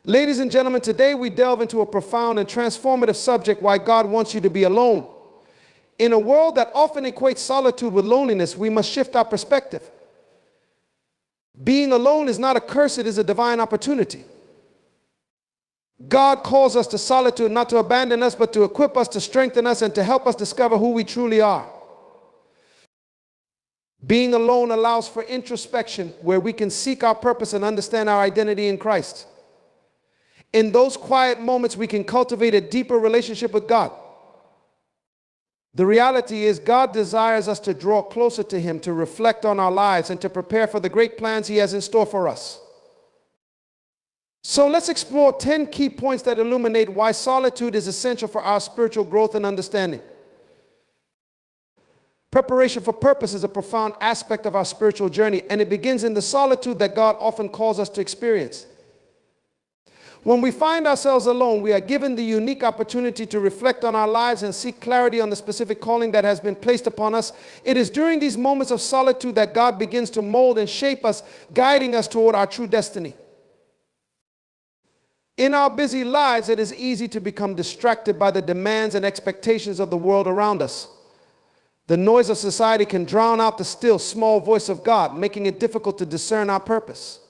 Ladies and gentlemen, today we delve into a profound and transformative subject: why God wants you to be alone. In a world that often equates solitude with loneliness, we must shift our perspective. Being alone is not a curse, it is a divine opportunity. God calls us to solitude not to abandon us, but to equip us, to strengthen us, and to help us discover who we truly are. Being alone allows for introspection, where we can seek our purpose and understand our identity in Christ. In those quiet moments, we can cultivate a deeper relationship with God. The reality is, God desires us to draw closer to Him, to reflect on our lives, and to prepare for the great plans He has in store for us. So let's explore 10 key points that illuminate why solitude is essential for our spiritual growth and understanding. Preparation for purpose is a profound aspect of our spiritual journey, and it begins in the solitude that God often calls us to experience. When we find ourselves alone, we are given the unique opportunity to reflect on our lives and seek clarity on the specific calling that has been placed upon us. It is during these moments of solitude that God begins to mold and shape us, guiding us toward our true destiny. In our busy lives, it is easy to become distracted by the demands and expectations of the world around us. The noise of society can drown out the still, small voice of God, making it difficult to discern our purpose.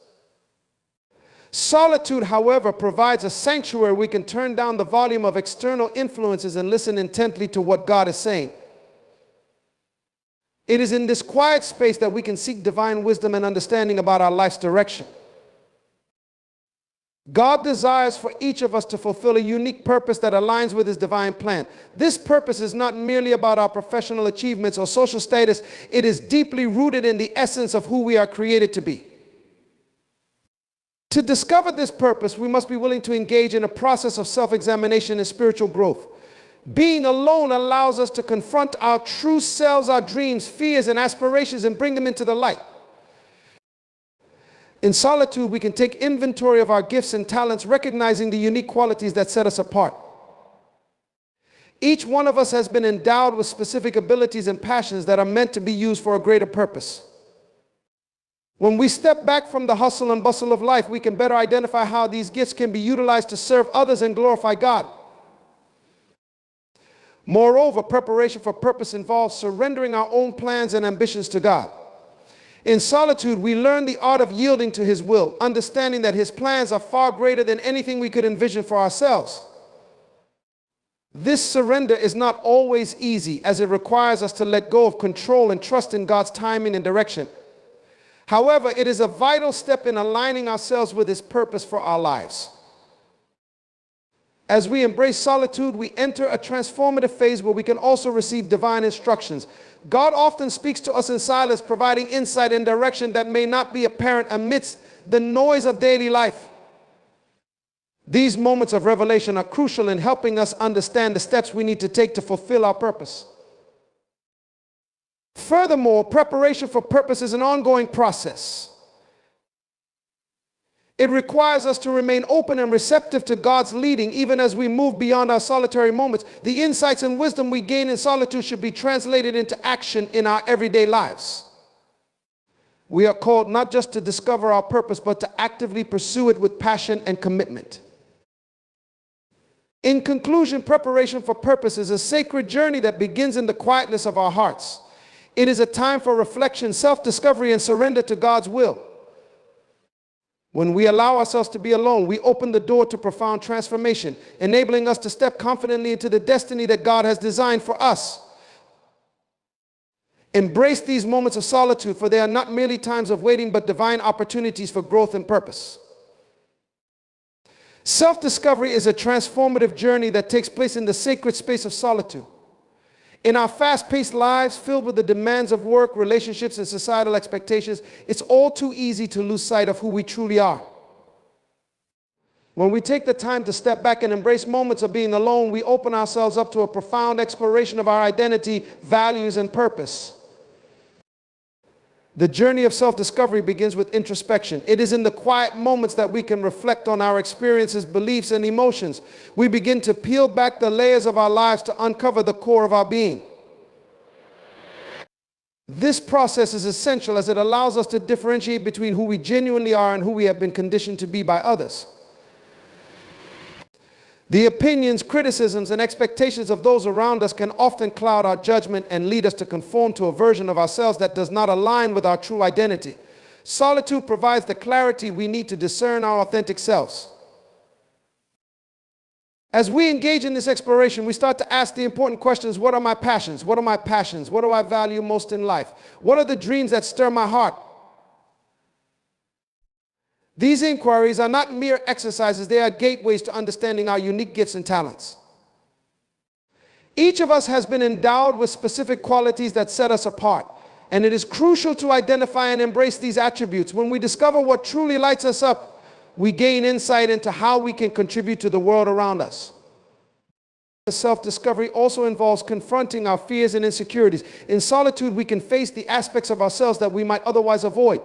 Solitude, however, provides a sanctuary where we can turn down the volume of external influences and listen intently to what God is saying. It is in this quiet space that we can seek divine wisdom and understanding about our life's direction. God desires for each of us to fulfill a unique purpose that aligns with His divine plan. This purpose is not merely about our professional achievements or social status. It is deeply rooted in the essence of who we are created to be. To discover this purpose, we must be willing to engage in a process of self-examination and spiritual growth. Being alone allows us to confront our true selves, our dreams, fears, and aspirations, and bring them into the light. In solitude, we can take inventory of our gifts and talents, recognizing the unique qualities that set us apart. Each one of us has been endowed with specific abilities and passions that are meant to be used for a greater purpose. When we step back from the hustle and bustle of life, we can better identify how these gifts can be utilized to serve others and glorify God. Moreover, preparation for purpose involves surrendering our own plans and ambitions to God. In solitude, we learn the art of yielding to His will, understanding that His plans are far greater than anything we could envision for ourselves. This surrender is not always easy, as it requires us to let go of control and trust in God's timing and direction. However, it is a vital step in aligning ourselves with His purpose for our lives. As we embrace solitude, we enter a transformative phase where we can also receive divine instructions. God often speaks to us in silence, providing insight and direction that may not be apparent amidst the noise of daily life. These moments of revelation are crucial in helping us understand the steps we need to take to fulfill our purpose. Furthermore, preparation for purpose is an ongoing process. It requires us to remain open and receptive to God's leading, even as we move beyond our solitary moments. The insights and wisdom we gain in solitude should be translated into action in our everyday lives. We are called not just to discover our purpose, but to actively pursue it with passion and commitment. In conclusion, preparation for purpose is a sacred journey that begins in the quietness of our hearts. It is a time for reflection, self-discovery, and surrender to God's will. When we allow ourselves to be alone, we open the door to profound transformation, enabling us to step confidently into the destiny that God has designed for us. Embrace these moments of solitude, for they are not merely times of waiting, but divine opportunities for growth and purpose. Self-discovery is a transformative journey that takes place in the sacred space of solitude. In our fast-paced lives, filled with the demands of work, relationships, and societal expectations, it's all too easy to lose sight of who we truly are. When we take the time to step back and embrace moments of being alone, we open ourselves up to a profound exploration of our identity, values, and purpose. The journey of self-discovery begins with introspection. It is in the quiet moments that we can reflect on our experiences, beliefs, and emotions. We begin to peel back the layers of our lives to uncover the core of our being. This process is essential as it allows us to differentiate between who we genuinely are and who we have been conditioned to be by others. The opinions, criticisms, and expectations of those around us can often cloud our judgment and lead us to conform to a version of ourselves that does not align with our true identity. Solitude provides the clarity we need to discern our authentic selves. As we engage in this exploration, we start to ask the important questions: what are my passions? What are my passions? What do I value most in life? What are the dreams that stir my heart? These inquiries are not mere exercises, they are gateways to understanding our unique gifts and talents. Each of us has been endowed with specific qualities that set us apart, and it is crucial to identify and embrace these attributes. When we discover what truly lights us up, we gain insight into how we can contribute to the world around us. Self-discovery also involves confronting our fears and insecurities. In solitude, we can face the aspects of ourselves that we might otherwise avoid.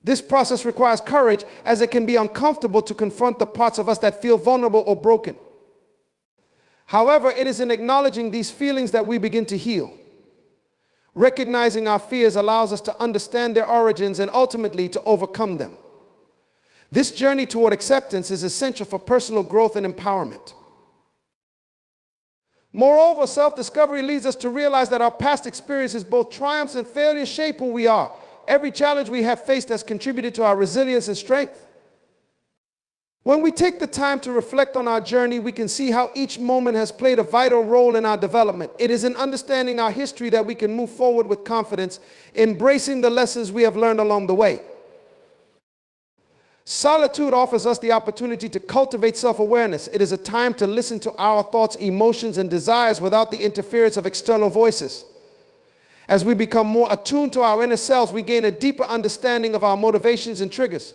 This process requires courage, as it can be uncomfortable to confront the parts of us that feel vulnerable or broken. However, it is in acknowledging these feelings that we begin to heal. Recognizing our fears allows us to understand their origins and ultimately to overcome them. This journey toward acceptance is essential for personal growth and empowerment. Moreover, self-discovery leads us to realize that our past experiences, both triumphs and failures, shape who we are. Every challenge we have faced has contributed to our resilience and strength. When we take the time to reflect on our journey, we can see how each moment has played a vital role in our development. It is in understanding our history that we can move forward with confidence, embracing the lessons we have learned along the way. Solitude offers us the opportunity to cultivate self-awareness. It is a time to listen to our thoughts, emotions, and desires without the interference of external voices. As we become more attuned to our inner selves, we gain a deeper understanding of our motivations and triggers.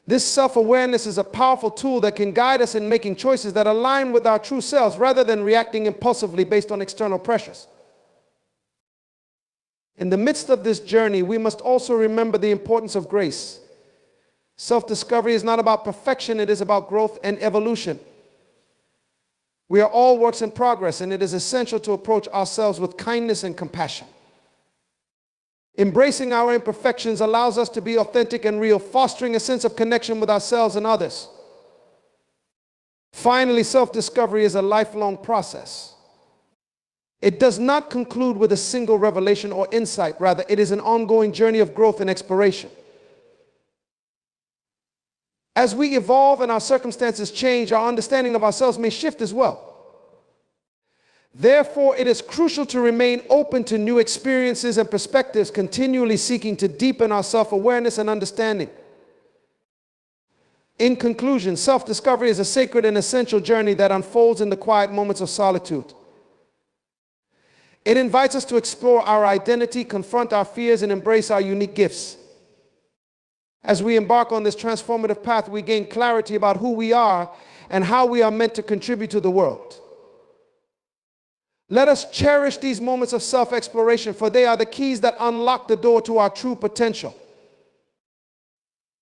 This self-awareness is a powerful tool that can guide us in making choices that align with our true selves rather than reacting impulsively based on external pressures. In the midst of this journey, we must also remember the importance of grace. Self-discovery is not about perfection, it is about growth and evolution. We are all works in progress, and it is essential to approach ourselves with kindness and compassion. Embracing our imperfections allows us to be authentic and real, fostering a sense of connection with ourselves and others. Finally, self-discovery is a lifelong process. It does not conclude with a single revelation or insight. Rather, it is an ongoing journey of growth and exploration. As we evolve and our circumstances change, our understanding of ourselves may shift as well. Therefore, it is crucial to remain open to new experiences and perspectives, continually seeking to deepen our self-awareness and understanding. In conclusion, self-discovery is a sacred and essential journey that unfolds in the quiet moments of solitude. It invites us to explore our identity, confront our fears, and embrace our unique gifts. As we embark on this transformative path, we gain clarity about who we are and how we are meant to contribute to the world. Let us cherish these moments of self-exploration, for they are the keys that unlock the door to our true potential.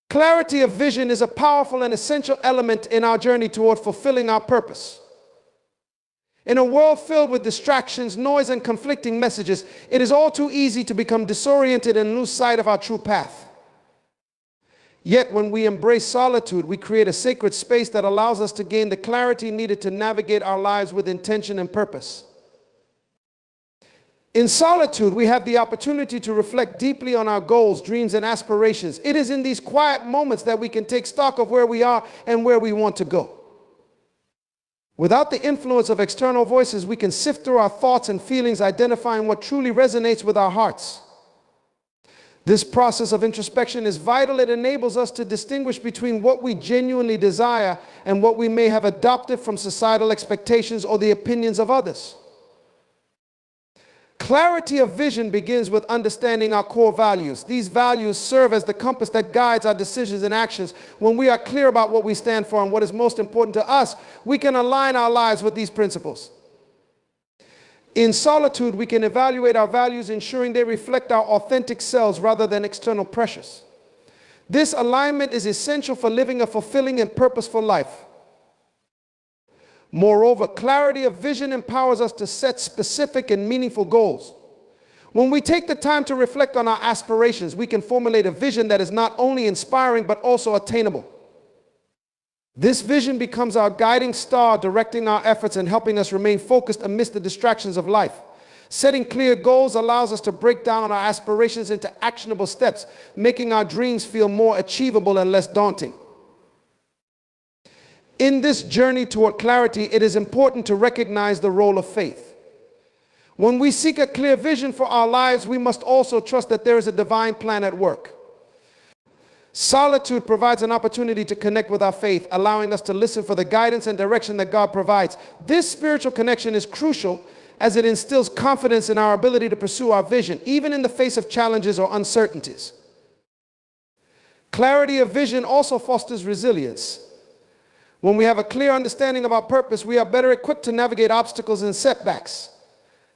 Clarity of vision is a powerful and essential element in our journey toward fulfilling our purpose. In a world filled with distractions, noise, and conflicting messages, it is all too easy to become disoriented and lose sight of our true path. Yet when we embrace solitude, we create a sacred space that allows us to gain the clarity needed to navigate our lives with intention and purpose. In solitude, we have the opportunity to reflect deeply on our goals, dreams, and aspirations. It is in these quiet moments that we can take stock of where we are and where we want to go. Without the influence of external voices, we can sift through our thoughts and feelings, identifying what truly resonates with our hearts. This process of introspection is vital. It enables us to distinguish between what we genuinely desire and what we may have adopted from societal expectations or the opinions of others. Clarity of vision begins with understanding our core values. These values serve as the compass that guides our decisions and actions. When we are clear about what we stand for and what is most important to us, we can align our lives with these principles. In solitude, we can evaluate our values, ensuring they reflect our authentic selves rather than external pressures. This alignment is essential for living a fulfilling and purposeful life. Moreover, clarity of vision empowers us to set specific and meaningful goals. When we take the time to reflect on our aspirations, we can formulate a vision that is not only inspiring but also attainable. This vision becomes our guiding star, directing our efforts and helping us remain focused amidst the distractions of life. Setting clear goals allows us to break down our aspirations into actionable steps, making our dreams feel more achievable and less daunting. In this journey toward clarity, it is important to recognize the role of faith. When we seek a clear vision for our lives, we must also trust that there is a divine plan at work. Solitude provides an opportunity to connect with our faith, allowing us to listen for the guidance and direction that God provides. This spiritual connection is crucial as it instills confidence in our ability to pursue our vision, even in the face of challenges or uncertainties. Clarity of vision also fosters resilience. When we have a clear understanding of our purpose, we are better equipped to navigate obstacles and setbacks.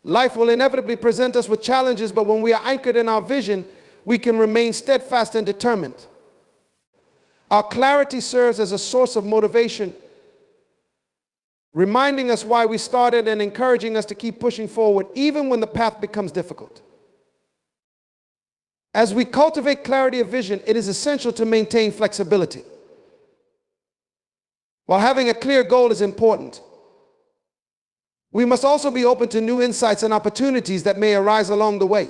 Life will inevitably present us with challenges, but when we are anchored in our vision, we can remain steadfast and determined. Our clarity serves as a source of motivation, reminding us why we started and encouraging us to keep pushing forward, even when the path becomes difficult. As we cultivate clarity of vision, it is essential to maintain flexibility. While having a clear goal is important, we must also be open to new insights and opportunities that may arise along the way.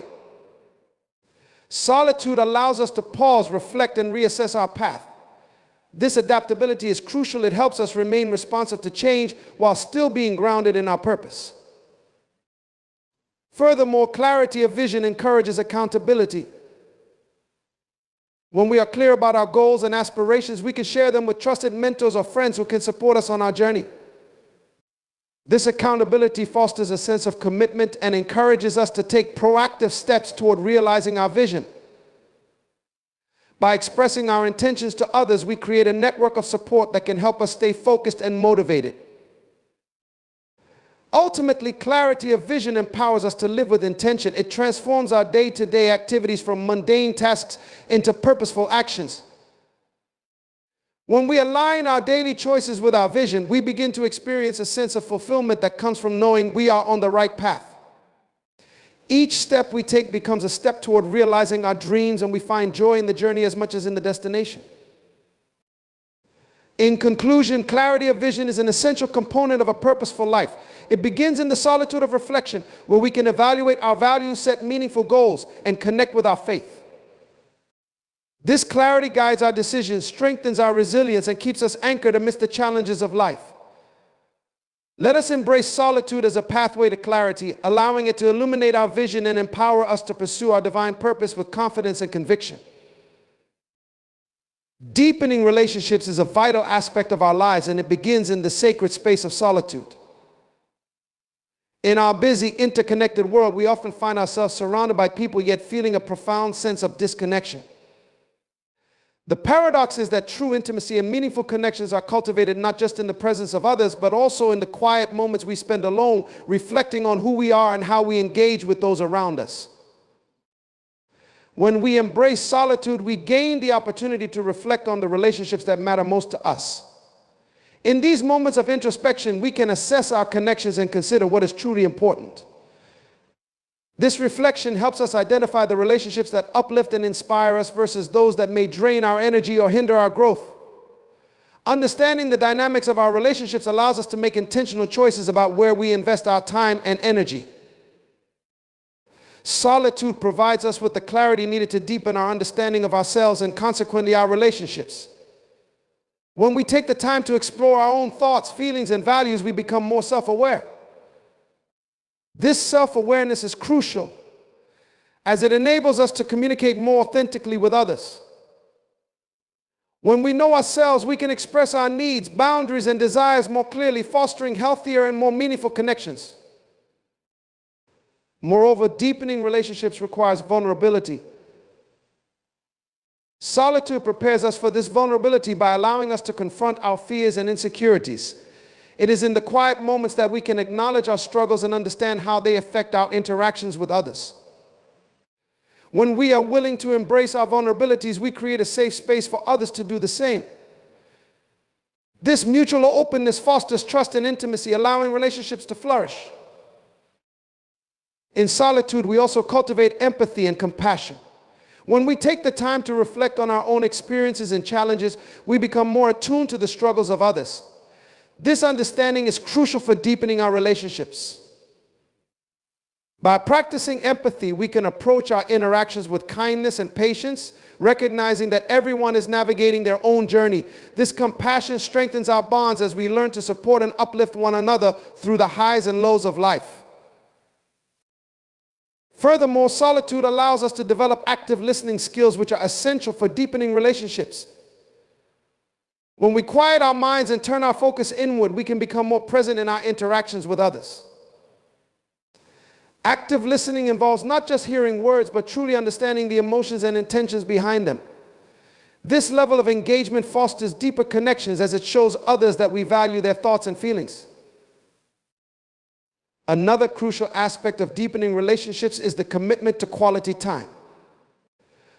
Solitude allows us to pause, reflect, and reassess our path. This adaptability is crucial. It helps us remain responsive to change while still being grounded in our purpose. Furthermore, clarity of vision encourages accountability. When we are clear about our goals and aspirations, we can share them with trusted mentors or friends who can support us on our journey. This accountability fosters a sense of commitment and encourages us to take proactive steps toward realizing our vision. By expressing our intentions to others, we create a network of support that can help us stay focused and motivated. Ultimately, clarity of vision empowers us to live with intention. It transforms our day-to-day activities from mundane tasks into purposeful actions. When we align our daily choices with our vision, we begin to experience a sense of fulfillment that comes from knowing we are on the right path. Each step we take becomes a step toward realizing our dreams, and we find joy in the journey as much as in the destination. In conclusion, clarity of vision is an essential component of a purposeful life. It begins in the solitude of reflection, where we can evaluate our values, set meaningful goals, and connect with our faith. This clarity guides our decisions, strengthens our resilience, and keeps us anchored amidst the challenges of life. Let us embrace solitude as a pathway to clarity, allowing it to illuminate our vision and empower us to pursue our divine purpose with confidence and conviction. Deepening relationships is a vital aspect of our lives, and it begins in the sacred space of solitude. In our busy, interconnected world, we often find ourselves surrounded by people, yet feeling a profound sense of disconnection. The paradox is that true intimacy and meaningful connections are cultivated not just in the presence of others, but also in the quiet moments we spend alone, reflecting on who we are and how we engage with those around us. When we embrace solitude, we gain the opportunity to reflect on the relationships that matter most to us. In these moments of introspection, we can assess our connections and consider what is truly important. This reflection helps us identify the relationships that uplift and inspire us versus those that may drain our energy or hinder our growth. Understanding the dynamics of our relationships allows us to make intentional choices about where we invest our time and energy. Solitude provides us with the clarity needed to deepen our understanding of ourselves and consequently our relationships. When we take the time to explore our own thoughts, feelings, and values, we become more self-aware. This self-awareness is crucial as it enables us to communicate more authentically with others. When we know ourselves, we can express our needs, boundaries, and desires more clearly, fostering healthier and more meaningful connections. Moreover, deepening relationships requires vulnerability. Solitude prepares us for this vulnerability by allowing us to confront our fears and insecurities. It is in the quiet moments that we can acknowledge our struggles and understand how they affect our interactions with others. When we are willing to embrace our vulnerabilities, we create a safe space for others to do the same. This mutual openness fosters trust and intimacy, allowing relationships to flourish. In solitude, we also cultivate empathy and compassion. When we take the time to reflect on our own experiences and challenges, we become more attuned to the struggles of others. This understanding is crucial for deepening our relationships. By practicing empathy, we can approach our interactions with kindness and patience, recognizing that everyone is navigating their own journey. This compassion strengthens our bonds as we learn to support and uplift one another through the highs and lows of life. Furthermore, solitude allows us to develop active listening skills which are essential for deepening relationships. When we quiet our minds and turn our focus inward, we can become more present in our interactions with others. Active listening involves not just hearing words, but truly understanding the emotions and intentions behind them. This level of engagement fosters deeper connections as it shows others that we value their thoughts and feelings. Another crucial aspect of deepening relationships is the commitment to quality time.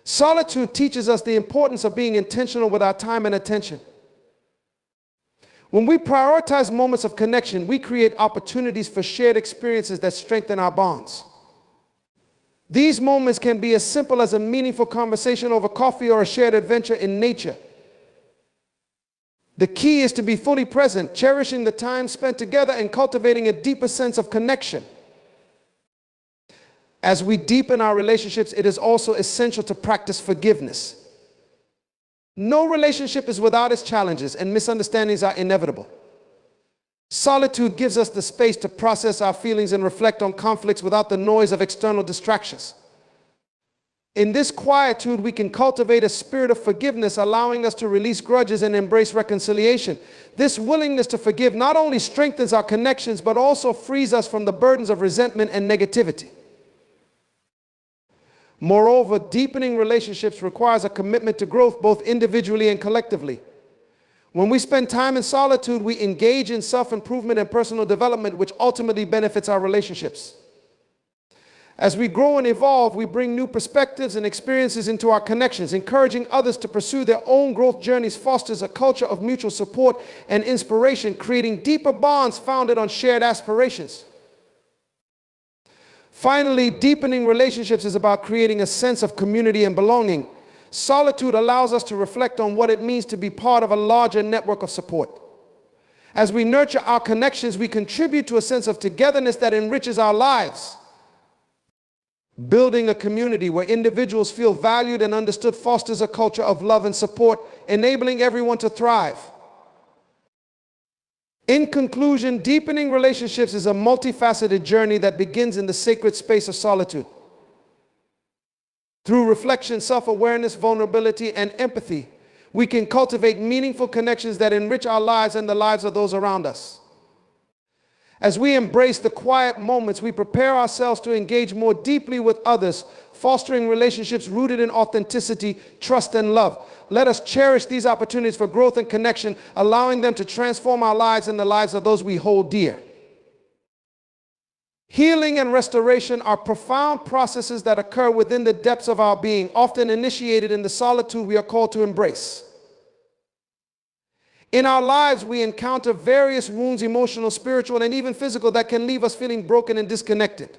Solitude teaches us the importance of being intentional with our time and attention. When we prioritize moments of connection, we create opportunities for shared experiences that strengthen our bonds. These moments can be as simple as a meaningful conversation over coffee or a shared adventure in nature. The key is to be fully present, cherishing the time spent together and cultivating a deeper sense of connection. As we deepen our relationships, it is also essential to practice forgiveness. No relationship is without its challenges, and misunderstandings are inevitable. Solitude gives us the space to process our feelings and reflect on conflicts without the noise of external distractions. In this quietude, we can cultivate a spirit of forgiveness, allowing us to release grudges and embrace reconciliation. This willingness to forgive not only strengthens our connections, but also frees us from the burdens of resentment and negativity. Moreover, deepening relationships requires a commitment to growth, both individually and collectively. When we spend time in solitude, we engage in self-improvement and personal development, which ultimately benefits our relationships. As we grow and evolve, we bring new perspectives and experiences into our connections. Encouraging others to pursue their own growth journeys fosters a culture of mutual support and inspiration, creating deeper bonds founded on shared aspirations. Finally, deepening relationships is about creating a sense of community and belonging. Solitude allows us to reflect on what it means to be part of a larger network of support. As we nurture our connections, we contribute to a sense of togetherness that enriches our lives. Building a community where individuals feel valued and understood fosters a culture of love and support, enabling everyone to thrive. In conclusion, deepening relationships is a multifaceted journey that begins in the sacred space of solitude. Through reflection, self-awareness, vulnerability, and empathy, we can cultivate meaningful connections that enrich our lives and the lives of those around us. As we embrace the quiet moments, we prepare ourselves to engage more deeply with others, fostering relationships rooted in authenticity, trust, and love. Let us cherish these opportunities for growth and connection, allowing them to transform our lives and the lives of those we hold dear. Healing and restoration are profound processes that occur within the depths of our being, often initiated in the solitude we are called to embrace. In our lives, we encounter various wounds, emotional, spiritual, and even physical, that can leave us feeling broken and disconnected.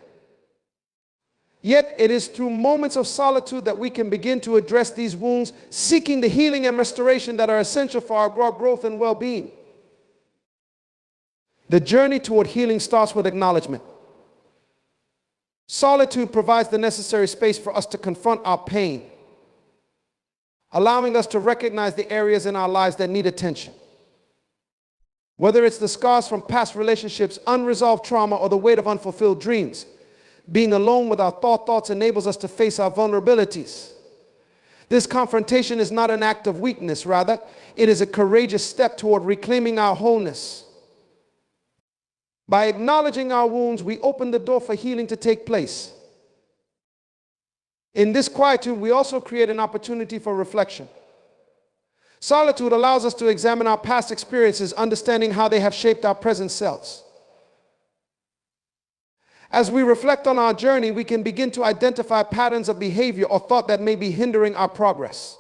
Yet, it is through moments of solitude that we can begin to address these wounds, seeking the healing and restoration that are essential for our growth and well-being. The journey toward healing starts with acknowledgement. Solitude provides the necessary space for us to confront our pain, allowing us to recognize the areas in our lives that need attention. Whether it's the scars from past relationships, unresolved trauma, or the weight of unfulfilled dreams, being alone with our thoughts enables us to face our vulnerabilities. This confrontation is not an act of weakness, rather, it is a courageous step toward reclaiming our wholeness. By acknowledging our wounds, we open the door for healing to take place. In this quietude, we also create an opportunity for reflection. Solitude allows us to examine our past experiences, understanding how they have shaped our present selves. As we reflect on our journey, we can begin to identify patterns of behavior or thought that may be hindering our progress.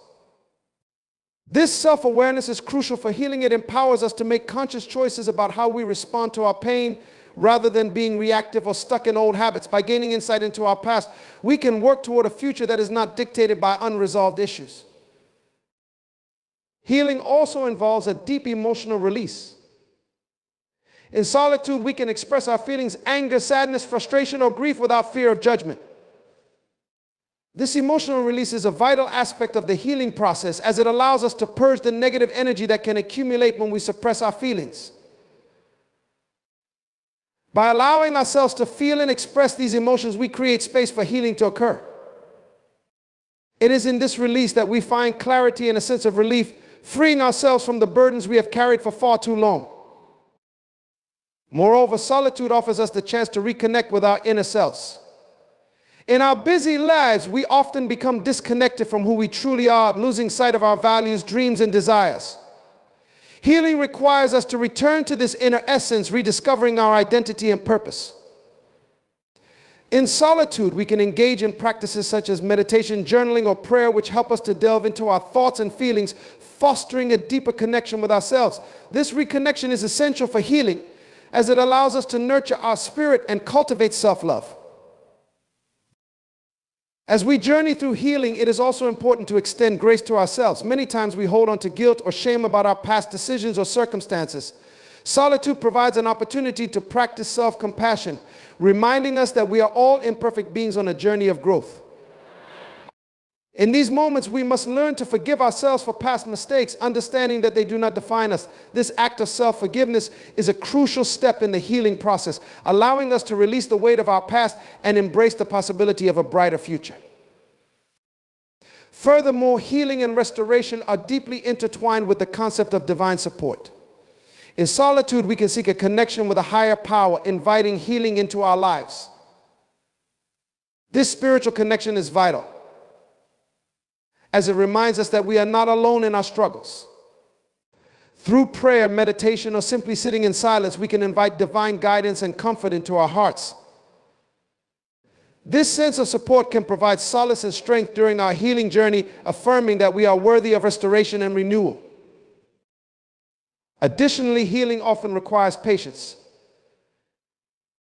This self-awareness is crucial for healing. It empowers us to make conscious choices about how we respond to our pain, rather than being reactive or stuck in old habits. By gaining insight into our past, we can work toward a future that is not dictated by unresolved issues. Healing also involves a deep emotional release. In solitude, we can express our feelings, anger, sadness, frustration, or grief without fear of judgment. This emotional release is a vital aspect of the healing process, as it allows us to purge the negative energy that can accumulate when we suppress our feelings. By allowing ourselves to feel and express these emotions, we create space for healing to occur. It is in this release that we find clarity and a sense of relief, freeing ourselves from the burdens we have carried for far too long. Moreover, solitude offers us the chance to reconnect with our inner selves. In our busy lives, we often become disconnected from who we truly are, losing sight of our values, dreams, and desires. Healing requires us to return to this inner essence, rediscovering our identity and purpose. In solitude, we can engage in practices such as meditation, journaling, or prayer, which help us to delve into our thoughts and feelings, fostering a deeper connection with ourselves. This reconnection is essential for healing, as it allows us to nurture our spirit and cultivate self-love. As we journey through healing, it is also important to extend grace to ourselves. Many times we hold on to guilt or shame about our past decisions or circumstances. Solitude provides an opportunity to practice self-compassion, reminding us that we are all imperfect beings on a journey of growth. In these moments, we must learn to forgive ourselves for past mistakes, understanding that they do not define us. This act of self-forgiveness is a crucial step in the healing process, allowing us to release the weight of our past and embrace the possibility of a brighter future. Furthermore, healing and restoration are deeply intertwined with the concept of divine support. In solitude, we can seek a connection with a higher power, inviting healing into our lives. This spiritual connection is vital, as it reminds us that we are not alone in our struggles. Through prayer, meditation, or simply sitting in silence, we can invite divine guidance and comfort into our hearts. This sense of support can provide solace and strength during our healing journey, affirming that we are worthy of restoration and renewal. Additionally, healing often requires patience.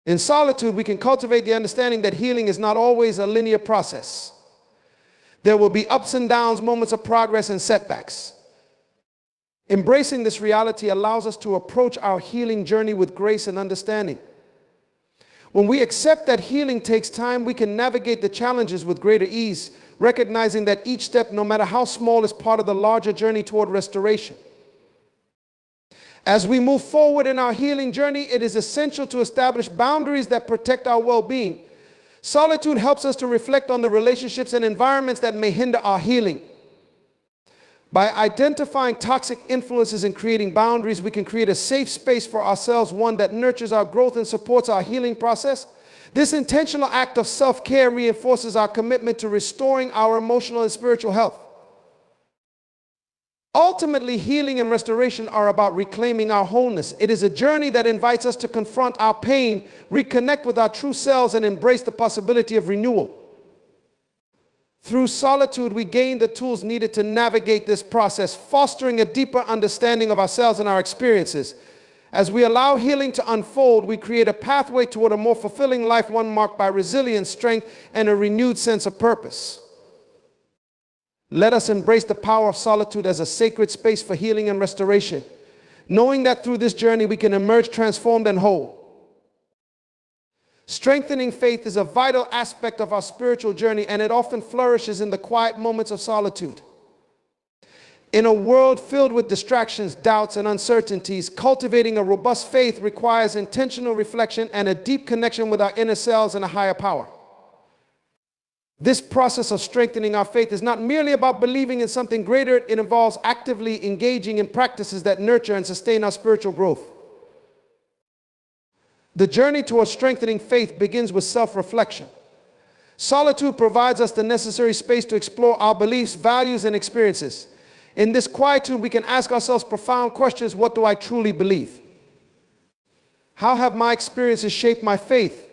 In solitude, we can cultivate the understanding that healing is not always a linear process. There will be ups and downs, moments of progress, and setbacks. Embracing this reality allows us to approach our healing journey with grace and understanding. When we accept that healing takes time, we can navigate the challenges with greater ease, recognizing that each step, no matter how small, is part of the larger journey toward restoration. As we move forward in our healing journey, it is essential to establish boundaries that protect our well-being. Solitude helps us to reflect on the relationships and environments that may hinder our healing. By identifying toxic influences and creating boundaries, we can create a safe space for ourselves, one that nurtures our growth and supports our healing process. This intentional act of self-care reinforces our commitment to restoring our emotional and spiritual health. Ultimately, healing and restoration are about reclaiming our wholeness. It is a journey that invites us to confront our pain, reconnect with our true selves, and embrace the possibility of renewal. Through solitude, we gain the tools needed to navigate this process, fostering a deeper understanding of ourselves and our experiences. As we allow healing to unfold, we create a pathway toward a more fulfilling life, one marked by resilience, strength, and a renewed sense of purpose. Let us embrace the power of solitude as a sacred space for healing and restoration, knowing that through this journey we can emerge transformed and whole. Strengthening faith is a vital aspect of our spiritual journey, and it often flourishes in the quiet moments of solitude. In a world filled with distractions, doubts, and uncertainties, cultivating a robust faith requires intentional reflection and a deep connection with our inner selves and a higher power. This process of strengthening our faith is not merely about believing in something greater. It involves actively engaging in practices that nurture and sustain our spiritual growth. The journey towards strengthening faith begins with self-reflection. Solitude provides us the necessary space to explore our beliefs, values, and experiences. In this quietude, we can ask ourselves profound questions. What do I truly believe? How have my experiences shaped my faith?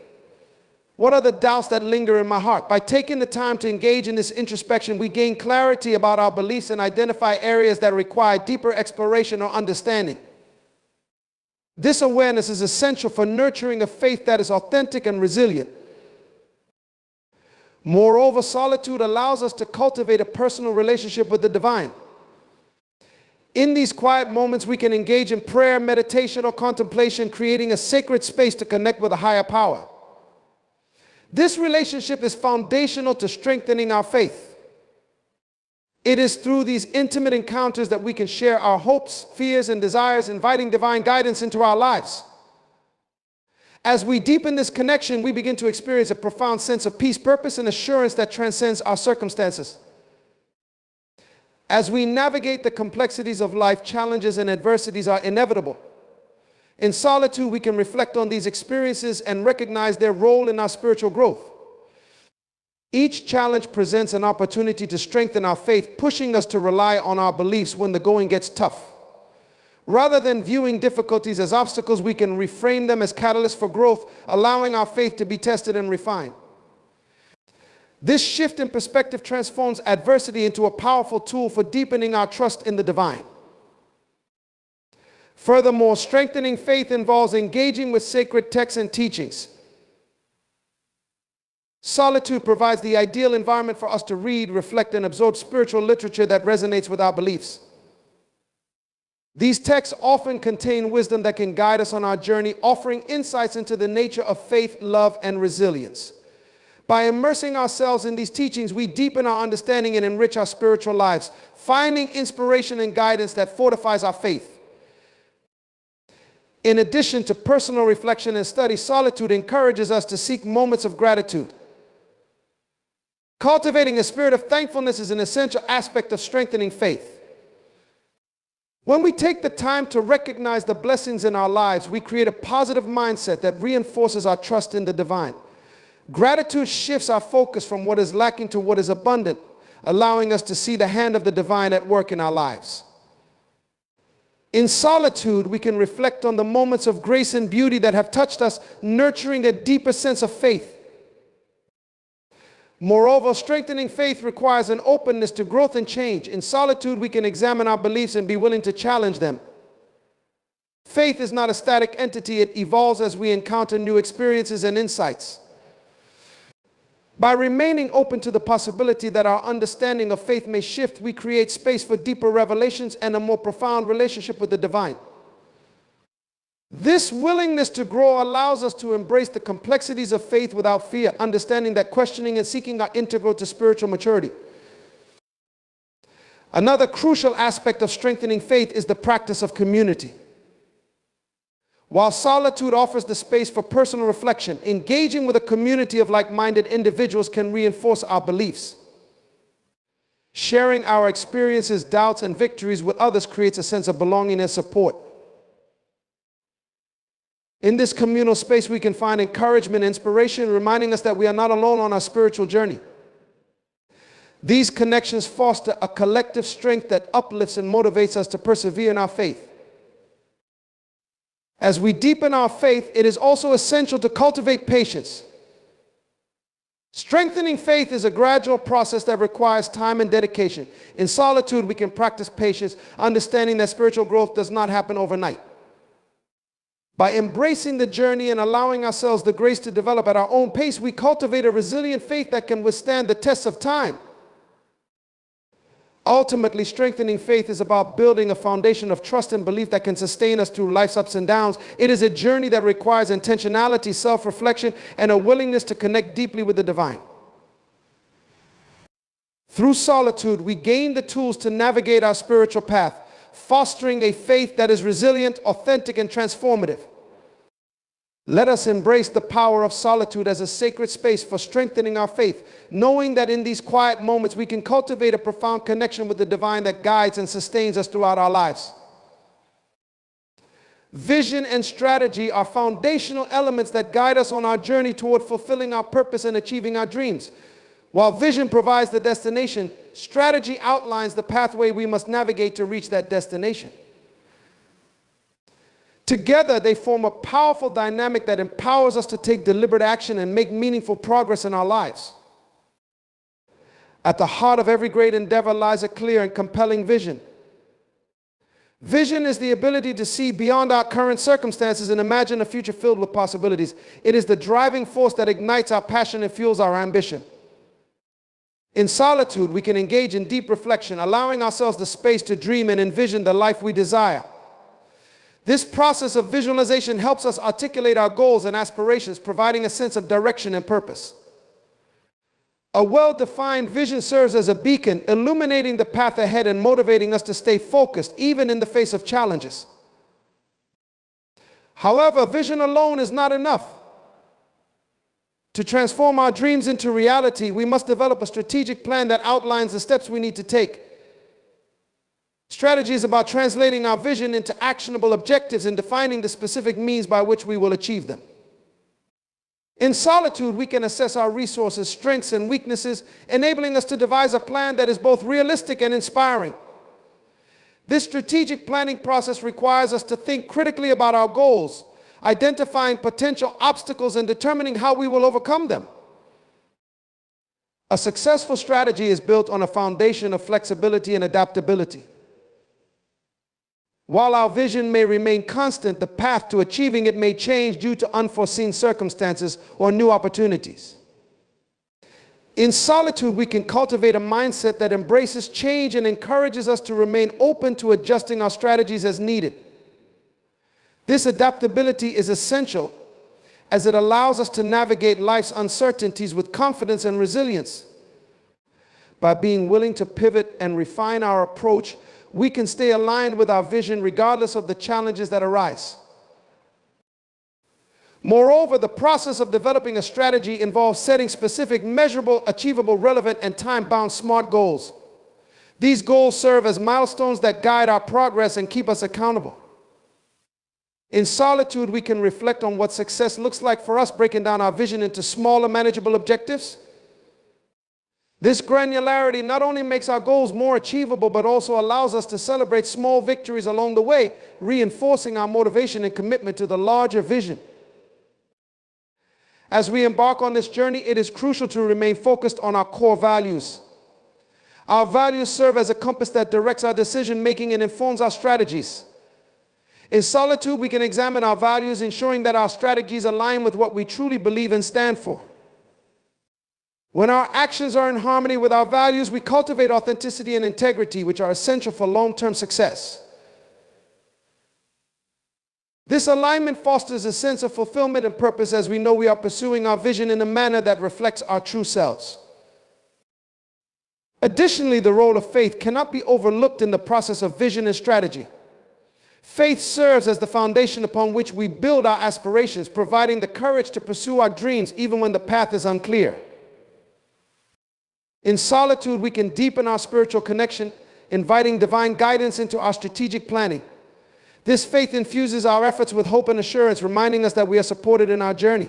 What are the doubts that linger in my heart? By taking the time to engage in this introspection, we gain clarity about our beliefs and identify areas that require deeper exploration or understanding. This awareness is essential for nurturing a faith that is authentic and resilient. Moreover, solitude allows us to cultivate a personal relationship with the divine. In these quiet moments, we can engage in prayer, meditation, or contemplation, creating a sacred space to connect with a higher power. This relationship is foundational to strengthening our faith. It is through these intimate encounters that we can share our hopes, fears, and desires, inviting divine guidance into our lives. As we deepen this connection, we begin to experience a profound sense of peace, purpose, and assurance that transcends our circumstances. As we navigate the complexities of life, challenges and adversities are inevitable. In solitude, we can reflect on these experiences and recognize their role in our spiritual growth. Each challenge presents an opportunity to strengthen our faith, pushing us to rely on our beliefs when the going gets tough. Rather than viewing difficulties as obstacles, we can reframe them as catalysts for growth, allowing our faith to be tested and refined. This shift in perspective transforms adversity into a powerful tool for deepening our trust in the divine. Furthermore, strengthening faith involves engaging with sacred texts and teachings. Solitude provides the ideal environment for us to read, reflect, and absorb spiritual literature that resonates with our beliefs. These texts often contain wisdom that can guide us on our journey, offering insights into the nature of faith, love, and resilience. By immersing ourselves in these teachings, we deepen our understanding and enrich our spiritual lives, finding inspiration and guidance that fortifies our faith. In addition to personal reflection and study, solitude encourages us to seek moments of gratitude. Cultivating a spirit of thankfulness is an essential aspect of strengthening faith. When we take the time to recognize the blessings in our lives, we create a positive mindset that reinforces our trust in the divine. Gratitude shifts our focus from what is lacking to what is abundant, allowing us to see the hand of the divine at work in our lives. In solitude, we can reflect on the moments of grace and beauty that have touched us, nurturing a deeper sense of faith. Moreover, strengthening faith requires an openness to growth and change. In solitude, we can examine our beliefs and be willing to challenge them. Faith is not a static entity. It evolves as we encounter new experiences and insights. By remaining open to the possibility that our understanding of faith may shift, we create space for deeper revelations and a more profound relationship with the divine. This willingness to grow allows us to embrace the complexities of faith without fear, understanding that questioning and seeking are integral to spiritual maturity. Another crucial aspect of strengthening faith is the practice of community. While solitude offers the space for personal reflection, engaging with a community of like-minded individuals can reinforce our beliefs. Sharing our experiences, doubts, and victories with others creates a sense of belonging and support. In this communal space, we can find encouragement and inspiration, reminding us that we are not alone on our spiritual journey. These connections foster a collective strength that uplifts and motivates us to persevere in our faith. As we deepen our faith, it is also essential to cultivate patience. Strengthening faith is a gradual process that requires time and dedication. In solitude, we can practice patience, understanding that spiritual growth does not happen overnight. By embracing the journey and allowing ourselves the grace to develop at our own pace, we cultivate a resilient faith that can withstand the tests of time. Ultimately, strengthening faith is about building a foundation of trust and belief that can sustain us through life's ups and downs. It is a journey that requires intentionality, self-reflection, and a willingness to connect deeply with the divine. Through solitude, we gain the tools to navigate our spiritual path, fostering a faith that is resilient, authentic, and transformative. Let us embrace the power of solitude as a sacred space for strengthening our faith, knowing that in these quiet moments we can cultivate a profound connection with the divine that guides and sustains us throughout our lives. Vision and strategy are foundational elements that guide us on our journey toward fulfilling our purpose and achieving our dreams. While vision provides the destination, strategy outlines the pathway we must navigate to reach that destination. Together, they form a powerful dynamic that empowers us to take deliberate action and make meaningful progress in our lives. At the heart of every great endeavor lies a clear and compelling vision. Vision is the ability to see beyond our current circumstances and imagine a future filled with possibilities. It is the driving force that ignites our passion and fuels our ambition. In solitude, we can engage in deep reflection, allowing ourselves the space to dream and envision the life we desire. This process of visualization helps us articulate our goals and aspirations, providing a sense of direction and purpose. A well-defined vision serves as a beacon, illuminating the path ahead and motivating us to stay focused, even in the face of challenges. However, vision alone is not enough. To transform our dreams into reality, we must develop a strategic plan that outlines the steps we need to take. Strategy is about translating our vision into actionable objectives and defining the specific means by which we will achieve them. In solitude, we can assess our resources, strengths, and weaknesses, enabling us to devise a plan that is both realistic and inspiring. This strategic planning process requires us to think critically about our goals, identifying potential obstacles and determining how we will overcome them. A successful strategy is built on a foundation of flexibility and adaptability. While our vision may remain constant, the path to achieving it may change due to unforeseen circumstances or new opportunities. In solitude, we can cultivate a mindset that embraces change and encourages us to remain open to adjusting our strategies as needed. This adaptability is essential as it allows us to navigate life's uncertainties with confidence and resilience. By being willing to pivot and refine our approach, we can stay aligned with our vision regardless of the challenges that arise. Moreover, the process of developing a strategy involves setting specific, measurable, achievable, relevant, and time-bound SMART goals. These goals serve as milestones that guide our progress and keep us accountable. In solitude, we can reflect on what success looks like for us, breaking down our vision into smaller, manageable objectives. This granularity not only makes our goals more achievable, but also allows us to celebrate small victories along the way, reinforcing our motivation and commitment to the larger vision. As we embark on this journey, it is crucial to remain focused on our core values. Our values serve as a compass that directs our decision-making and informs our strategies. In solitude, we can examine our values, ensuring that our strategies align with what we truly believe and stand for. When our actions are in harmony with our values, we cultivate authenticity and integrity, which are essential for long-term success. This alignment fosters a sense of fulfillment and purpose, as we know we are pursuing our vision in a manner that reflects our true selves. Additionally, the role of faith cannot be overlooked in the process of vision and strategy. Faith serves as the foundation upon which we build our aspirations, providing the courage to pursue our dreams even when the path is unclear. In solitude, we can deepen our spiritual connection, inviting divine guidance into our strategic planning. This faith infuses our efforts with hope and assurance, reminding us that we are supported in our journey.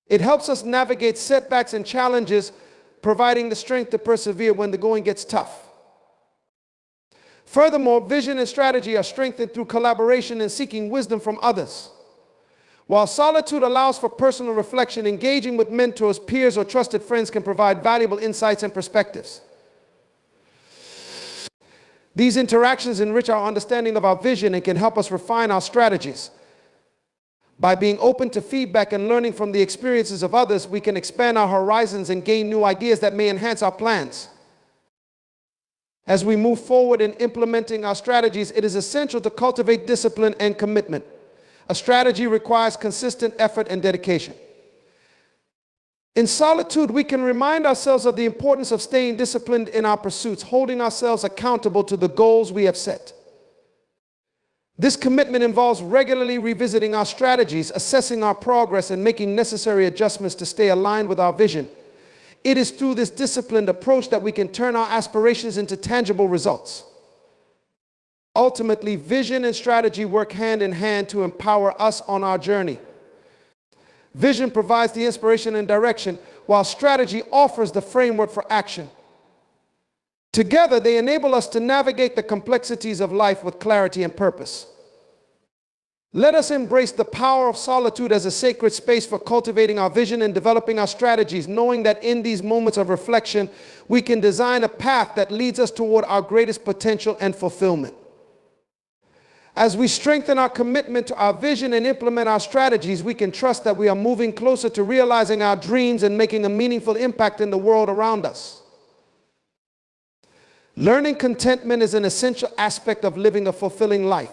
It helps us navigate setbacks and challenges, providing the strength to persevere when the going gets tough. Furthermore, vision and strategy are strengthened through collaboration and seeking wisdom from others. While solitude allows for personal reflection, engaging with mentors, peers, or trusted friends can provide valuable insights and perspectives. These interactions enrich our understanding of our vision and can help us refine our strategies. By being open to feedback and learning from the experiences of others, we can expand our horizons and gain new ideas that may enhance our plans. As we move forward in implementing our strategies, it is essential to cultivate discipline and commitment. A strategy requires consistent effort and dedication. In solitude, we can remind ourselves of the importance of staying disciplined in our pursuits, holding ourselves accountable to the goals we have set. This commitment involves regularly revisiting our strategies, assessing our progress, and making necessary adjustments to stay aligned with our vision. It is through this disciplined approach that we can turn our aspirations into tangible results. Ultimately, vision and strategy work hand in hand to empower us on our journey. Vision provides the inspiration and direction, while strategy offers the framework for action. Together, they enable us to navigate the complexities of life with clarity and purpose. Let us embrace the power of solitude as a sacred space for cultivating our vision and developing our strategies, knowing that in these moments of reflection, we can design a path that leads us toward our greatest potential and fulfillment. As we strengthen our commitment to our vision and implement our strategies, we can trust that we are moving closer to realizing our dreams and making a meaningful impact in the world around us. Learning contentment is an essential aspect of living a fulfilling life.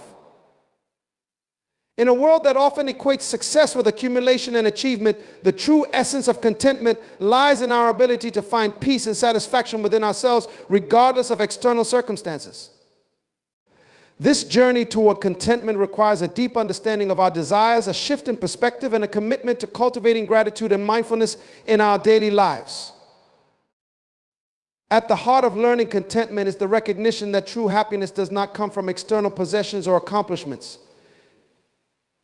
In a world that often equates success with accumulation and achievement, the true essence of contentment lies in our ability to find peace and satisfaction within ourselves, regardless of external circumstances. This journey toward contentment requires a deep understanding of our desires, a shift in perspective, and a commitment to cultivating gratitude and mindfulness in our daily lives. At the heart of learning contentment is the recognition that true happiness does not come from external possessions or accomplishments.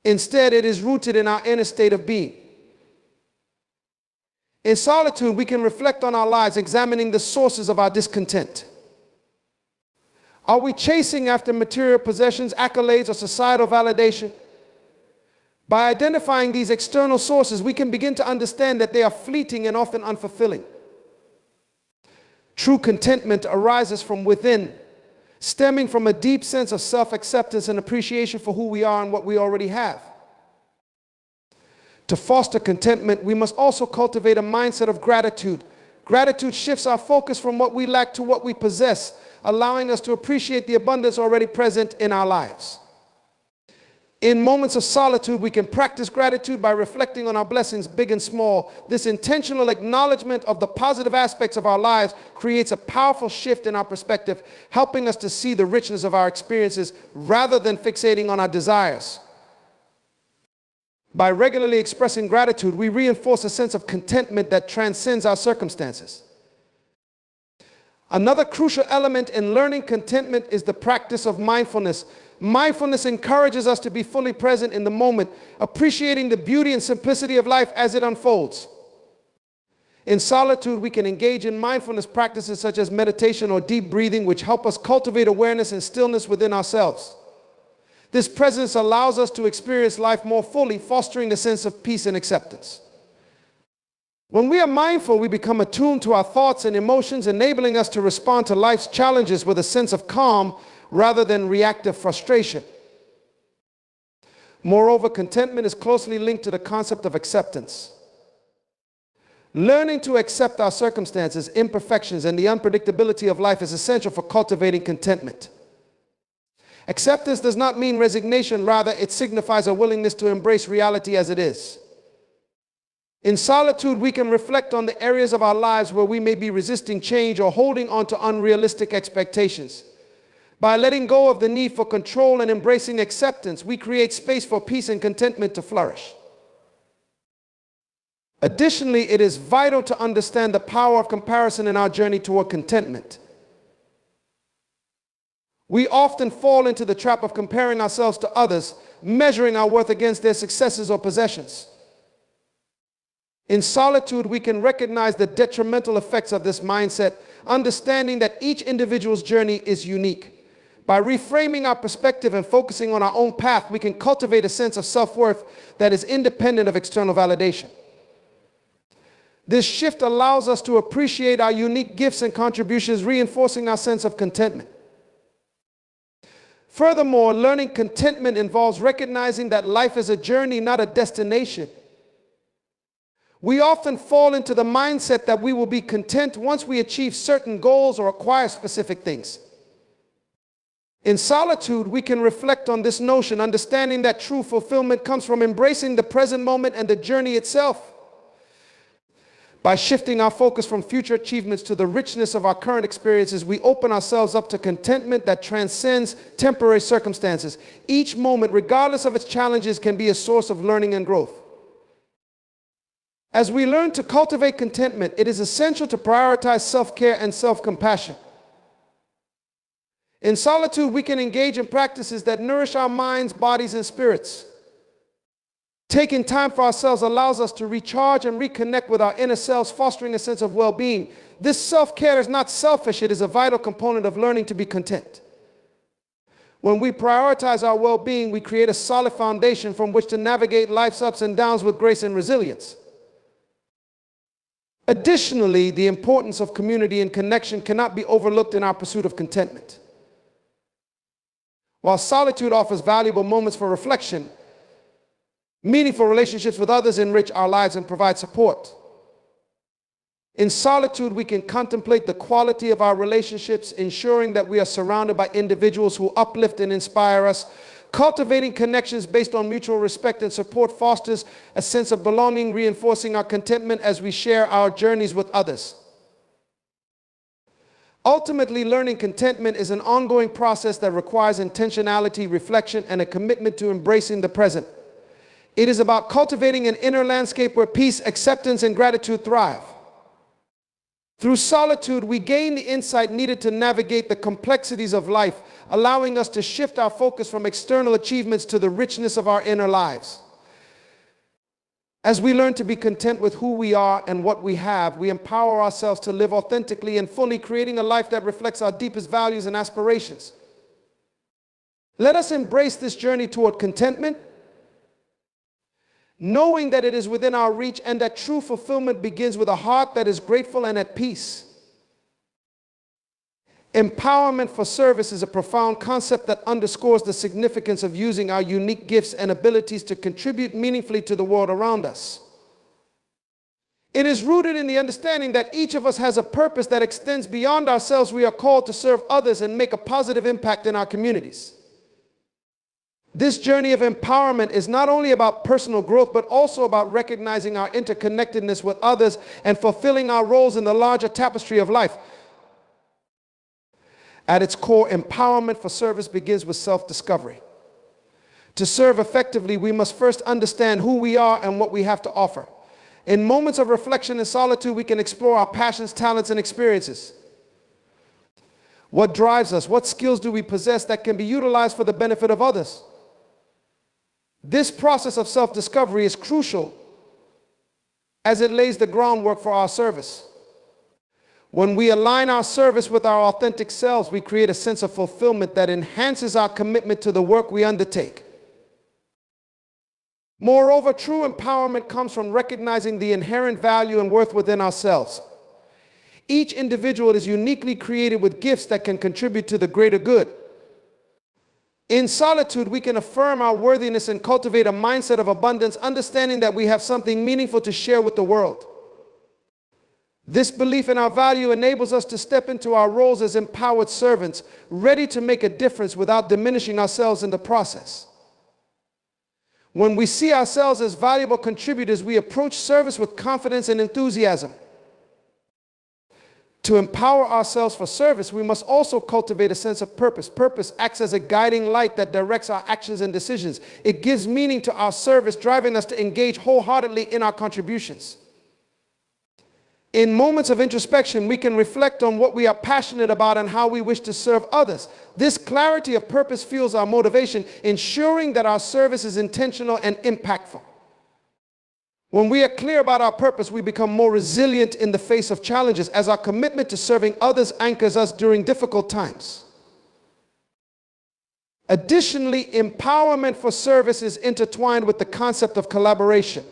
Instead, it is rooted in our inner state of being. In solitude, we can reflect on our lives, examining the sources of our discontent. Are we chasing after material possessions, accolades, or societal validation? By identifying these external sources, we can begin to understand that they are fleeting and often unfulfilling. True contentment arises from within, stemming from a deep sense of self-acceptance and appreciation for who we are and what we already have. To foster contentment, we must also cultivate a mindset of gratitude. Gratitude shifts our focus from what we lack to what we possess, allowing us to appreciate the abundance already present in our lives. In moments of solitude, we can practice gratitude by reflecting on our blessings, big and small. This intentional acknowledgement of the positive aspects of our lives creates a powerful shift in our perspective, helping us to see the richness of our experiences rather than fixating on our desires. By regularly expressing gratitude, we reinforce a sense of contentment that transcends our circumstances. Another crucial element in learning contentment is the practice of mindfulness. Mindfulness encourages us to be fully present in the moment, appreciating the beauty and simplicity of life as it unfolds. In solitude, we can engage in mindfulness practices such as meditation or deep breathing, which help us cultivate awareness and stillness within ourselves. This presence allows us to experience life more fully, fostering a sense of peace and acceptance. When we are mindful, we become attuned to our thoughts and emotions, enabling us to respond to life's challenges with a sense of calm rather than reactive frustration. Moreover, contentment is closely linked to the concept of acceptance. Learning to accept our circumstances, imperfections, and the unpredictability of life is essential for cultivating contentment. Acceptance does not mean resignation, rather it signifies a willingness to embrace reality as it is. In solitude, we can reflect on the areas of our lives where we may be resisting change or holding on to unrealistic expectations. By letting go of the need for control and embracing acceptance, we create space for peace and contentment to flourish. Additionally, it is vital to understand the power of comparison in our journey toward contentment. We often fall into the trap of comparing ourselves to others, measuring our worth against their successes or possessions. In solitude, we can recognize the detrimental effects of this mindset, understanding that each individual's journey is unique. By reframing our perspective and focusing on our own path, we can cultivate a sense of self-worth that is independent of external validation. This shift allows us to appreciate our unique gifts and contributions, reinforcing our sense of contentment. Furthermore, learning contentment involves recognizing that life is a journey, not a destination. We often fall into the mindset that we will be content once we achieve certain goals or acquire specific things. In solitude, we can reflect on this notion, understanding that true fulfillment comes from embracing the present moment and the journey itself. By shifting our focus from future achievements to the richness of our current experiences, we open ourselves up to contentment that transcends temporary circumstances. Each moment, regardless of its challenges, can be a source of learning and growth. As we learn to cultivate contentment, it is essential to prioritize self-care and self-compassion. In solitude, we can engage in practices that nourish our minds, bodies, and spirits. Taking time for ourselves allows us to recharge and reconnect with our inner selves, fostering a sense of well-being. This self-care is not selfish, it is a vital component of learning to be content. When we prioritize our well-being, we create a solid foundation from which to navigate life's ups and downs with grace and resilience. Additionally, the importance of community and connection cannot be overlooked in our pursuit of contentment. While solitude offers valuable moments for reflection, meaningful relationships with others enrich our lives and provide support. In solitude, we can contemplate the quality of our relationships, ensuring that we are surrounded by individuals who uplift and inspire us. Cultivating connections based on mutual respect and support fosters a sense of belonging, reinforcing our contentment as we share our journeys with others. Ultimately, learning contentment is an ongoing process that requires intentionality, reflection, and a commitment to embracing the present. It is about cultivating an inner landscape where peace, acceptance, and gratitude thrive. Through solitude, we gain the insight needed to navigate the complexities of life, allowing us to shift our focus from external achievements to the richness of our inner lives. As we learn to be content with who we are and what we have, we empower ourselves to live authentically and fully, creating a life that reflects our deepest values and aspirations. Let us embrace this journey toward contentment, knowing that it is within our reach and that true fulfillment begins with a heart that is grateful and at peace. Empowerment for service is a profound concept that underscores the significance of using our unique gifts and abilities to contribute meaningfully to the world around us. It is rooted in the understanding that each of us has a purpose that extends beyond ourselves. We are called to serve others and make a positive impact in our communities. This journey of empowerment is not only about personal growth, but also about recognizing our interconnectedness with others and fulfilling our roles in the larger tapestry of life. At its core, empowerment for service begins with self-discovery. To serve effectively, we must first understand who we are and what we have to offer. In moments of reflection and solitude, we can explore our passions, talents, and experiences. What drives us? What skills do we possess that can be utilized for the benefit of others? This process of self-discovery is crucial as it lays the groundwork for our service. When we align our service with our authentic selves, we create a sense of fulfillment that enhances our commitment to the work we undertake. Moreover, true empowerment comes from recognizing the inherent value and worth within ourselves. Each individual is uniquely created with gifts that can contribute to the greater good. In solitude, we can affirm our worthiness and cultivate a mindset of abundance, understanding that we have something meaningful to share with the world. This belief in our value enables us to step into our roles as empowered servants, ready to make a difference without diminishing ourselves in the process. When we see ourselves as valuable contributors, we approach service with confidence and enthusiasm. To empower ourselves for service, we must also cultivate a sense of purpose. Purpose acts as a guiding light that directs our actions and decisions. It gives meaning to our service, driving us to engage wholeheartedly in our contributions. In moments of introspection, we can reflect on what we are passionate about and how we wish to serve others. This clarity of purpose fuels our motivation, ensuring that our service is intentional and impactful. When we are clear about our purpose, we become more resilient in the face of challenges, as our commitment to serving others anchors us during difficult times. Additionally, empowerment for service is intertwined with the concept of collaboration.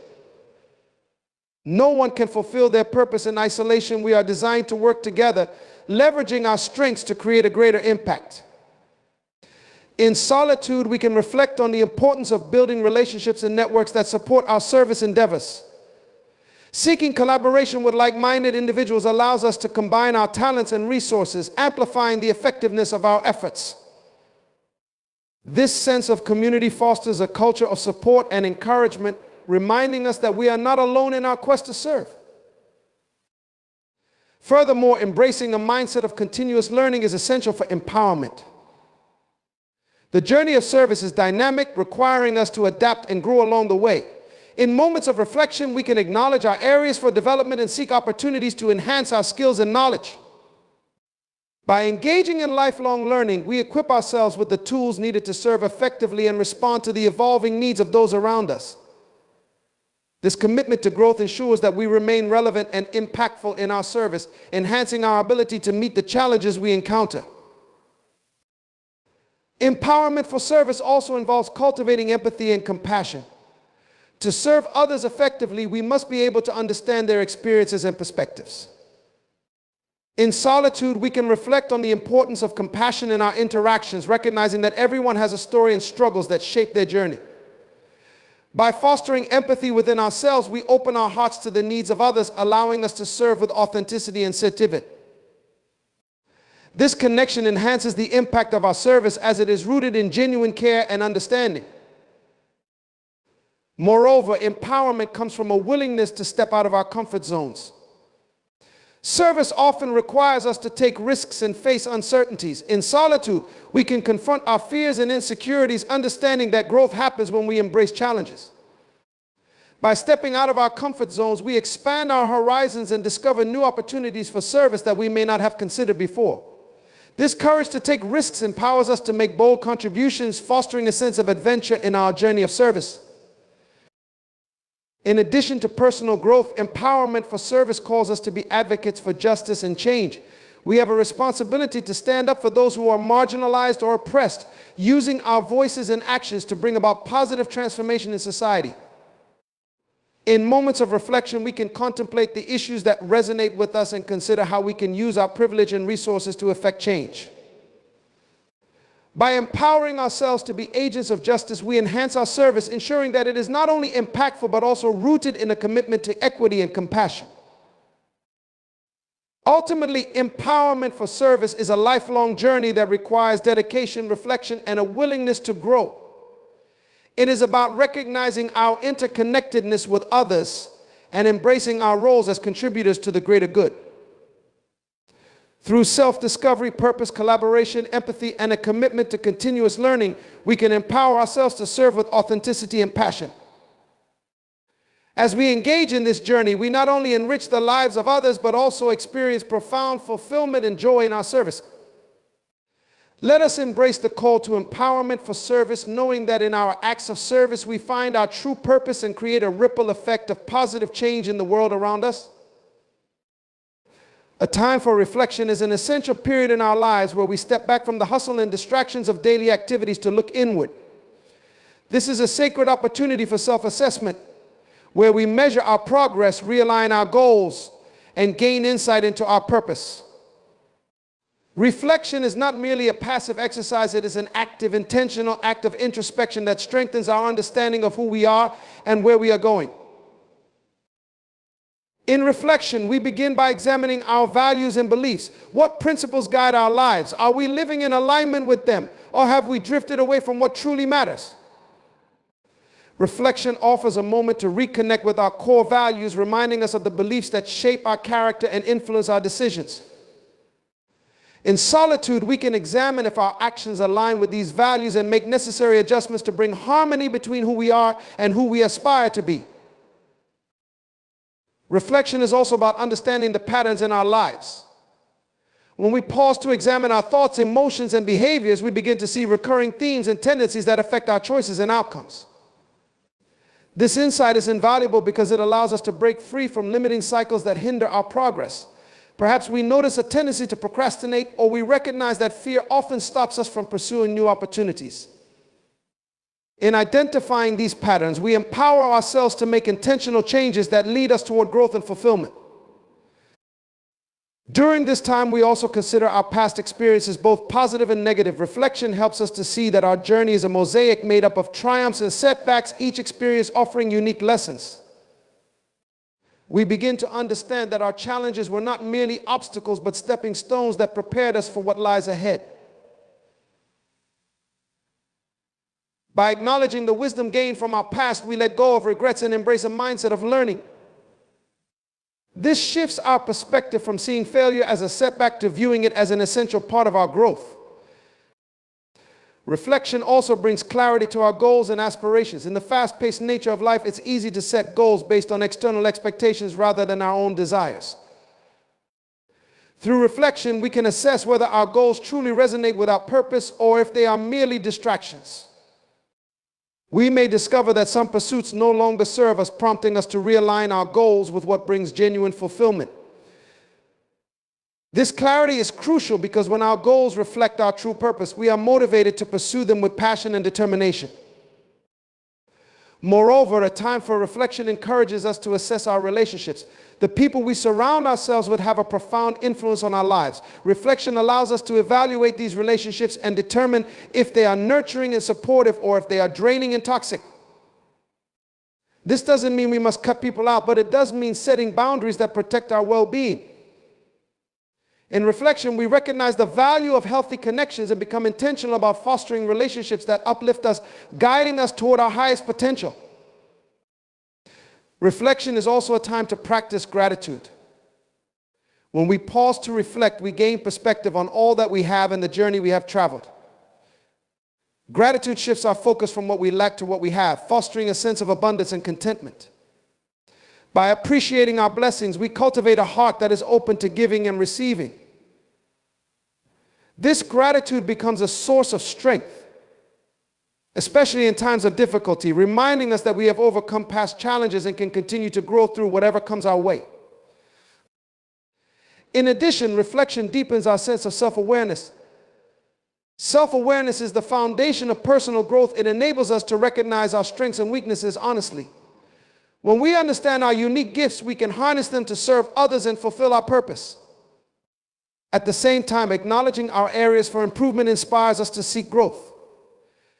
No one can fulfill their purpose in isolation. We are designed to work together, leveraging our strengths to create a greater impact. In solitude, we can reflect on the importance of building relationships and networks that support our service endeavors. Seeking collaboration with like-minded individuals allows us to combine our talents and resources, amplifying the effectiveness of our efforts. This sense of community fosters a culture of support and encouragement, reminding us that we are not alone in our quest to serve. Furthermore, embracing a mindset of continuous learning is essential for empowerment. The journey of service is dynamic, requiring us to adapt and grow along the way. In moments of reflection, we can acknowledge our areas for development and seek opportunities to enhance our skills and knowledge. By engaging in lifelong learning, we equip ourselves with the tools needed to serve effectively and respond to the evolving needs of those around us. This commitment to growth ensures that we remain relevant and impactful in our service, enhancing our ability to meet the challenges we encounter. Empowerment for service also involves cultivating empathy and compassion. To serve others effectively, we must be able to understand their experiences and perspectives. In solitude, we can reflect on the importance of compassion in our interactions, recognizing that everyone has a story and struggles that shape their journey. By fostering empathy within ourselves, we open our hearts to the needs of others, allowing us to serve with authenticity and sensitivity. This connection enhances the impact of our service as it is rooted in genuine care and understanding. Moreover, empowerment comes from a willingness to step out of our comfort zones. Service often requires us to take risks and face uncertainties. In solitude, we can confront our fears and insecurities, understanding that growth happens when we embrace challenges. By stepping out of our comfort zones, we expand our horizons and discover new opportunities for service that we may not have considered before. This courage to take risks empowers us to make bold contributions, fostering a sense of adventure in our journey of service. In addition to personal growth, empowerment for service calls us to be advocates for justice and change. We have a responsibility to stand up for those who are marginalized or oppressed, using our voices and actions to bring about positive transformation in society. In moments of reflection, we can contemplate the issues that resonate with us and consider how we can use our privilege and resources to effect change. By empowering ourselves to be agents of justice, we enhance our service, ensuring that it is not only impactful, but also rooted in a commitment to equity and compassion. Ultimately, empowerment for service is a lifelong journey that requires dedication, reflection, and a willingness to grow. It is about recognizing our interconnectedness with others and embracing our roles as contributors to the greater good. Through self-discovery, purpose, collaboration, empathy, and a commitment to continuous learning, we can empower ourselves to serve with authenticity and passion. As we engage in this journey, we not only enrich the lives of others, but also experience profound fulfillment and joy in our service. Let us embrace the call to empowerment for service, knowing that in our acts of service, we find our true purpose and create a ripple effect of positive change in the world around us. A time for reflection is an essential period in our lives where we step back from the hustle and distractions of daily activities to look inward. This is a sacred opportunity for self-assessment, where we measure our progress, realign our goals, and gain insight into our purpose. Reflection is not merely a passive exercise, it is an active, intentional act of introspection that strengthens our understanding of who we are and where we are going. In reflection, we begin by examining our values and beliefs. What principles guide our lives? Are we living in alignment with them, or have we drifted away from what truly matters? Reflection offers a moment to reconnect with our core values, reminding us of the beliefs that shape our character and influence our decisions. In solitude, we can examine if our actions align with these values and make necessary adjustments to bring harmony between who we are and who we aspire to be. Reflection is also about understanding the patterns in our lives. When we pause to examine our thoughts, emotions, and behaviors, we begin to see recurring themes and tendencies that affect our choices and outcomes. This insight is invaluable because it allows us to break free from limiting cycles that hinder our progress. Perhaps we notice a tendency to procrastinate, or we recognize that fear often stops us from pursuing new opportunities. In identifying these patterns, we empower ourselves to make intentional changes that lead us toward growth and fulfillment. During this time, we also consider our past experiences, both positive and negative. Reflection helps us to see that our journey is a mosaic made up of triumphs and setbacks, each experience offering unique lessons. We begin to understand that our challenges were not merely obstacles, but stepping stones that prepared us for what lies ahead. By acknowledging the wisdom gained from our past, we let go of regrets and embrace a mindset of learning. This shifts our perspective from seeing failure as a setback to viewing it as an essential part of our growth. Reflection also brings clarity to our goals and aspirations. In the fast-paced nature of life, it's easy to set goals based on external expectations rather than our own desires. Through reflection, we can assess whether our goals truly resonate with our purpose or if they are merely distractions. We may discover that some pursuits no longer serve us, prompting us to realign our goals with what brings genuine fulfillment. This clarity is crucial because when our goals reflect our true purpose, we are motivated to pursue them with passion and determination. Moreover, a time for reflection encourages us to assess our relationships. The people we surround ourselves with have a profound influence on our lives. Reflection allows us to evaluate these relationships and determine if they are nurturing and supportive or if they are draining and toxic. This doesn't mean we must cut people out, but it does mean setting boundaries that protect our well-being. In reflection, we recognize the value of healthy connections and become intentional about fostering relationships that uplift us, guiding us toward our highest potential. Reflection is also a time to practice gratitude. When we pause to reflect, we gain perspective on all that we have and the journey we have traveled. Gratitude shifts our focus from what we lack to what we have, fostering a sense of abundance and contentment. By appreciating our blessings, we cultivate a heart that is open to giving and receiving. This gratitude becomes a source of strength, especially in times of difficulty, reminding us that we have overcome past challenges and can continue to grow through whatever comes our way. In addition, reflection deepens our sense of self-awareness. Self-awareness is the foundation of personal growth. It enables us to recognize our strengths and weaknesses honestly. When we understand our unique gifts, we can harness them to serve others and fulfill our purpose. At the same time, acknowledging our areas for improvement inspires us to seek growth.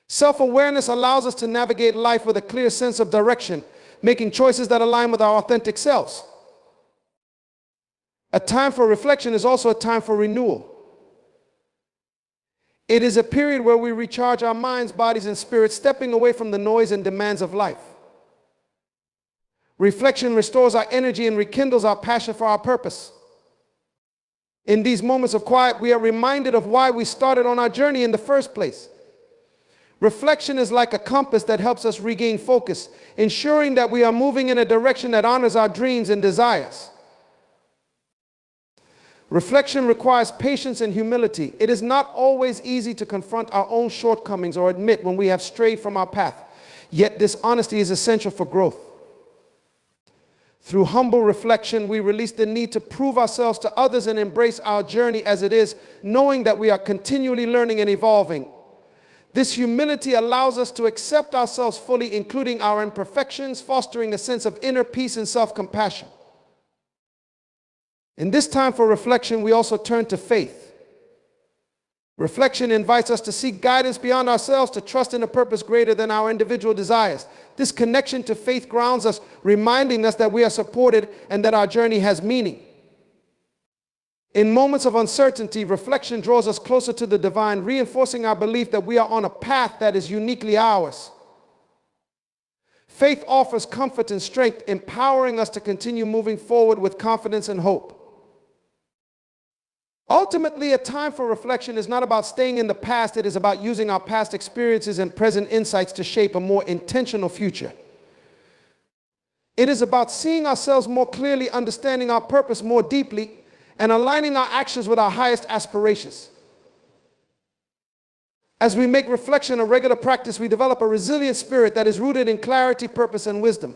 Self-awareness allows us to navigate life with a clear sense of direction, making choices that align with our authentic selves. A time for reflection is also a time for renewal. It is a period where we recharge our minds, bodies, and spirits, stepping away from the noise and demands of life. Reflection restores our energy and rekindles our passion for our purpose. In these moments of quiet, we are reminded of why we started on our journey in the first place. Reflection is like a compass that helps us regain focus, ensuring that we are moving in a direction that honors our dreams and desires. Reflection requires patience and humility. It is not always easy to confront our own shortcomings or admit when we have strayed from our path. Yet this honesty is essential for growth. Through humble reflection, we release the need to prove ourselves to others and embrace our journey as it is, knowing that we are continually learning and evolving. This humility allows us to accept ourselves fully, including our imperfections, fostering a sense of inner peace and self-compassion. In this time for reflection, we also turn to faith. Reflection invites us to seek guidance beyond ourselves, to trust in a purpose greater than our individual desires. This connection to faith grounds us, reminding us that we are supported and that our journey has meaning. In moments of uncertainty, reflection draws us closer to the divine, reinforcing our belief that we are on a path that is uniquely ours. Faith offers comfort and strength, empowering us to continue moving forward with confidence and hope. Ultimately, a time for reflection is not about staying in the past. It is about using our past experiences and present insights to shape a more intentional future. It is about seeing ourselves more clearly, understanding our purpose more deeply, and aligning our actions with our highest aspirations. As we make reflection a regular practice, we develop a resilient spirit that is rooted in clarity, purpose, and wisdom.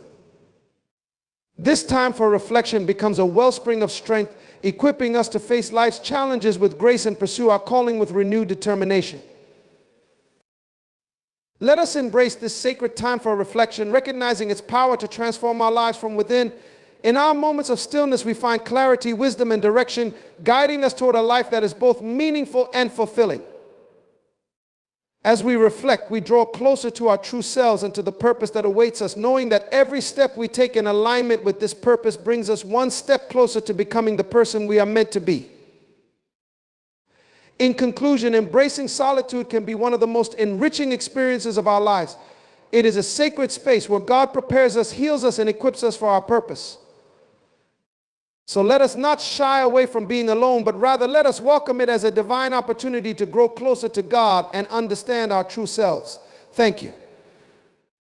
This time for reflection becomes a wellspring of strength, equipping us to face life's challenges with grace and pursue our calling with renewed determination. Let us embrace this sacred time for reflection, recognizing its power to transform our lives from within. In our moments of stillness, we find clarity, wisdom, and direction, guiding us toward a life that is both meaningful and fulfilling. As we reflect, we draw closer to our true selves and to the purpose that awaits us, knowing that every step we take in alignment with this purpose brings us one step closer to becoming the person we are meant to be. In conclusion, embracing solitude can be one of the most enriching experiences of our lives. It is a sacred space where God prepares us, heals us, and equips us for our purpose. So let us not shy away from being alone, but rather let us welcome it as a divine opportunity to grow closer to God and understand our true selves. Thank you.